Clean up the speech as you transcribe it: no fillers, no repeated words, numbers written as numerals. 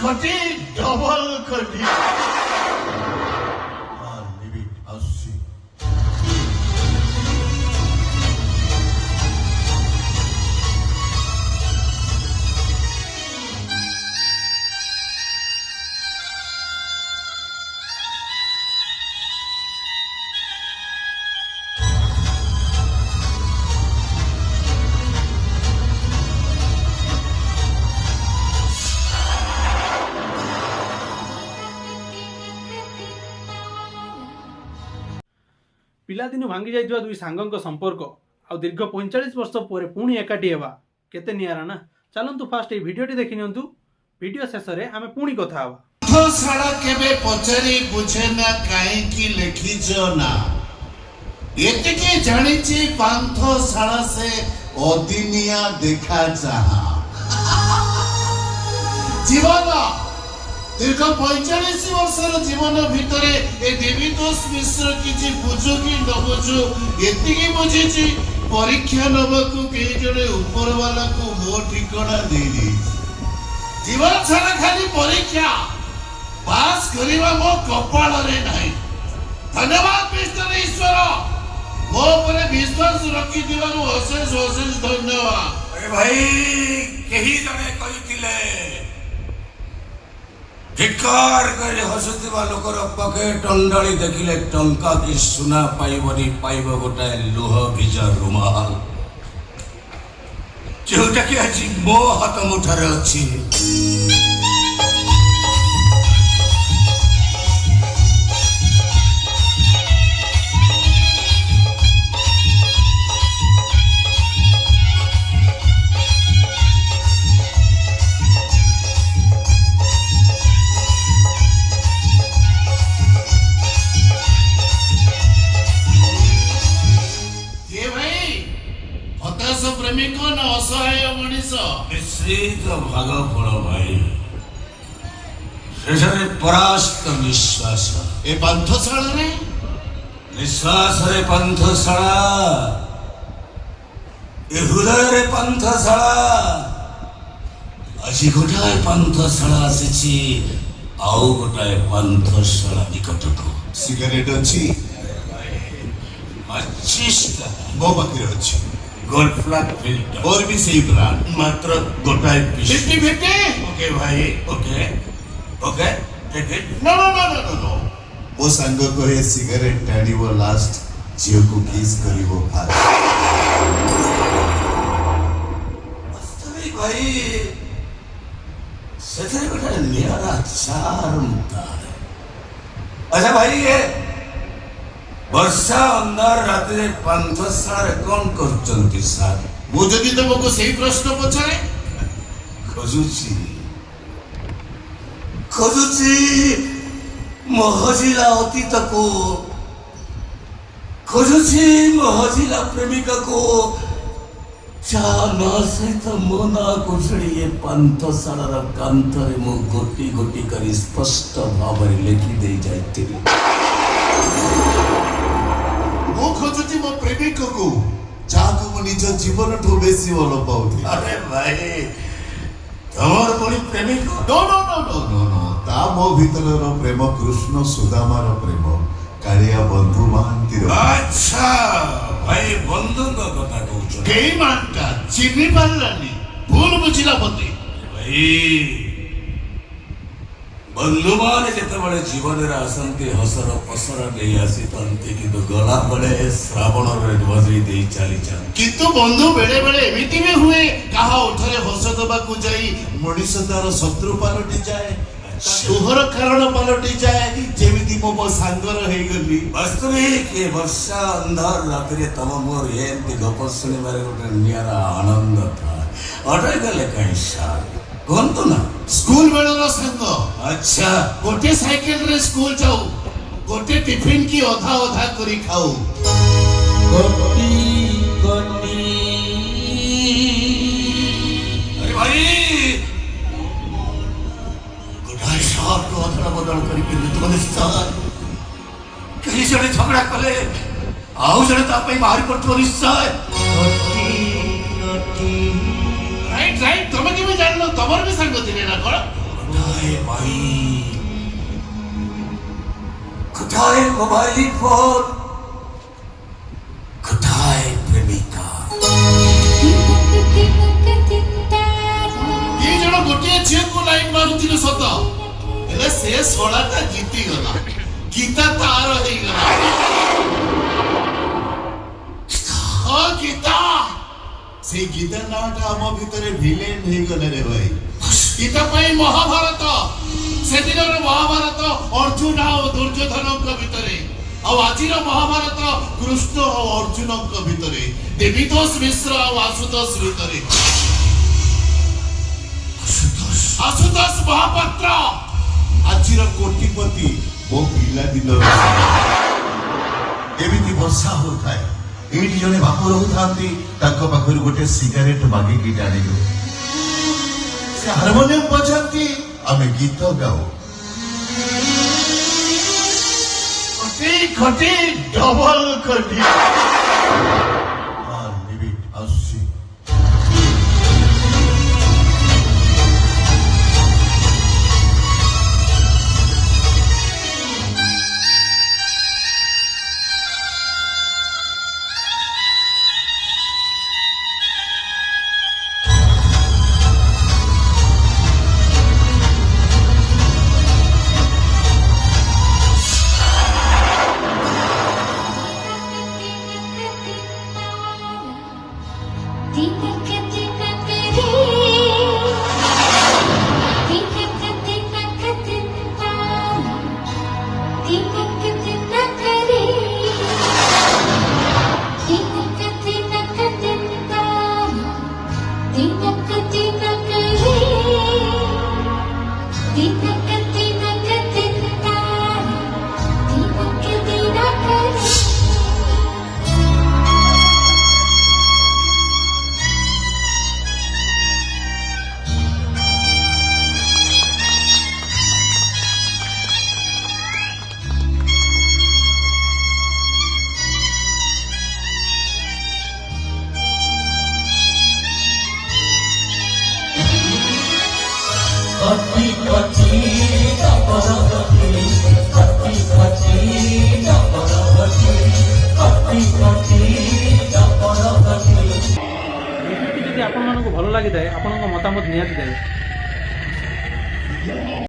खटी डबल खटी आसुची पिलादिन भांगी जाइଥିବା दुई सांगक संपर्क आ दीर्घ 45 वर्ष पर पुणी एकाठी हेबा केते नियारा ना। चलंतु फास्ट ए भिडियोटी देखि नियंतु। भिडियो शेष रे आमे पुणी कथा हबा। साड़ा केबे पचारी बुझे ना काहे की लिखिजो ना एतिके जानिछि पांथशाला से अदिनिया देखा चाहा जीवन दीर्घ 45 वर्षर जीवन भितर ए देवीतोष मिश्र किछि बुझु कि न बुझु एतिके बुझिछि परीक्षा नबकु के जने ऊपर वाला को मो ठिकाना दे दी जीवन छाड़ा खाली परीक्षा पास करिवा मो कपाल रे नाही। धन्यवाद मिस्टर ईश्वर मो पर विश्वास रखि दिवारु अशेष अशेष धन्यवाद। अरे भाई केही जने कहिथिले धिक्कार करे हसुथिबा लोकर पकेट अंडाळी देखिले टंका की सुना पाइबनी पाइब गोटाए लुह भिजा रुमाल जोटा कि आज मो हाथ मुठारे अछि। प्रेमिक न असहाय मनीष निश्चित भाग फल भाई शेषरे परास्त निश्वास ए पांथशाला रे निश्वास रे पांथशाला ए हृदय रे पांथशाला আজি गोटाए पांथशाला आसी आउ गोटाए पांथशाला निकटको सिगरेट अछि माचिस मो पाखरे अछि गोल्ड फ्लैग फिल्टर और भी सही ब्रांड मात्र गोटाए पीस 50-50 ओके भाई okay okay take it no no no no no वो संग को है सिगरेट टाड़ी वो लास्ट जियो को किस करी वो फास्ट वास्तविक भाई सेथरे गोटा नियारा चार्म तार। अच्छा भाई ये वर्षा अंधार रात रे पांथशाला कौन करचंती सार मु जदि तुमको सही प्रश्न पछारे खोजुची महजिला अतीत को खोजुची महजिला प्रेमिका को चाना सहित मोना कुछड़ी ये पांथशाला कांतरे मु गोटी गोटी करी स्पष्ट भाव लिखि दे जाइतिली। मो खोजुची मो प्रेमिक को जाको मु निज जीवन ठो बेसी भल पाउथि। अरे भाई तमर कोनी प्रेमिक no no no no no no ता मो भीतर रो प्रेम कृष्ण सुदामा रो प्रेम कालिया बंधु महांती रो। अच्छा भाई बंधु को कथा कहउछ केई मानता चिनी पारलानी भूल बुझिला बंदी भाई बंधु माने जेते बळे जीवन रे आसंती हसर पसर देई आसी तंती किंतु गला बळे श्रावण रे बजई देई चाली जा किंतु बंधु बेले बेले एमिति भी हुए कहा उठरे हस दबा को जाई मनीष तार शत्रु पालटी जाए तुहर कारण पालटी जाए जेमिति मो सांगर हे गली। वास्तविक ये वर्षा अंधार रात रे तम मोर एंती गप सुनि मारे गोटे नियारा आनंद था अटै गले कहीं सार कौन तो ना स्कूल बेलर संग। अच्छा गोटे साइकिल रे स्कूल जाऊ गोटे टिफिन की अधा अधा करी खाऊ गोटी गोटी अरे भाई गुडाई साहब को अदला बदल करी के तुम निश्चय कहीं जने झगड़ा कले आउ जने ता पे बाहर पड़तो निश्चय गोटी गोटी राइट राइट तुम के भी जान लो तमर भी संग दिने ना कोन कुठाए भाई, कुठाए मोबाइल फोन, कुठाए प्रेमिका। ये जण गोटे झील को लाइन मारुथिले सत हेले से सोलाटा जीती गला गीता तार हो गला ओ गीता से गीता नाटा हम भितरे विलेन हो गले रे भाई गीता पई महाभारत से दिन महाभारत अर्जुन और दुर्योधन भितरे ଆଉ ଆଜିର ମହାଭାରତ କୃଷ୍ଣ ଆଉ ଅର୍ଜୁନଙ୍କ ଭିତରେ ଦେବୀତୋଷ ମିଶ୍ର ଆଉ ଆଶୁତୋଷ ଭିତରେ ଆଶୁତୋଷ ମହାପାତ୍ର ଆଜିର କୋଟିପତି ମୋ ପିଲାଦିନ ଏମିତି ବର୍ଷା ହଉଥାଏ ଏଇଠି ଜଣେ ବାପ ରହୁଥାନ୍ତି ତାଙ୍କ ପାଖରୁ ଗୋଟେ ସିଗାରେଟ ମାଗିକି ଆଣିଲୁ ସେ ହାରମୋନିୟମ ବଜାନ୍ତି ଆମେ ଗୀତ ଗାଉ ଖଟି ଡବଲ ଖଟି ଆସୁଛି ଯଦି ଆପଣମାନଙ୍କୁ ଭଲ ଲାଗିଥାଏ ଆପଣଙ୍କ ମତାମତ ନିହାତି ଦେବେ।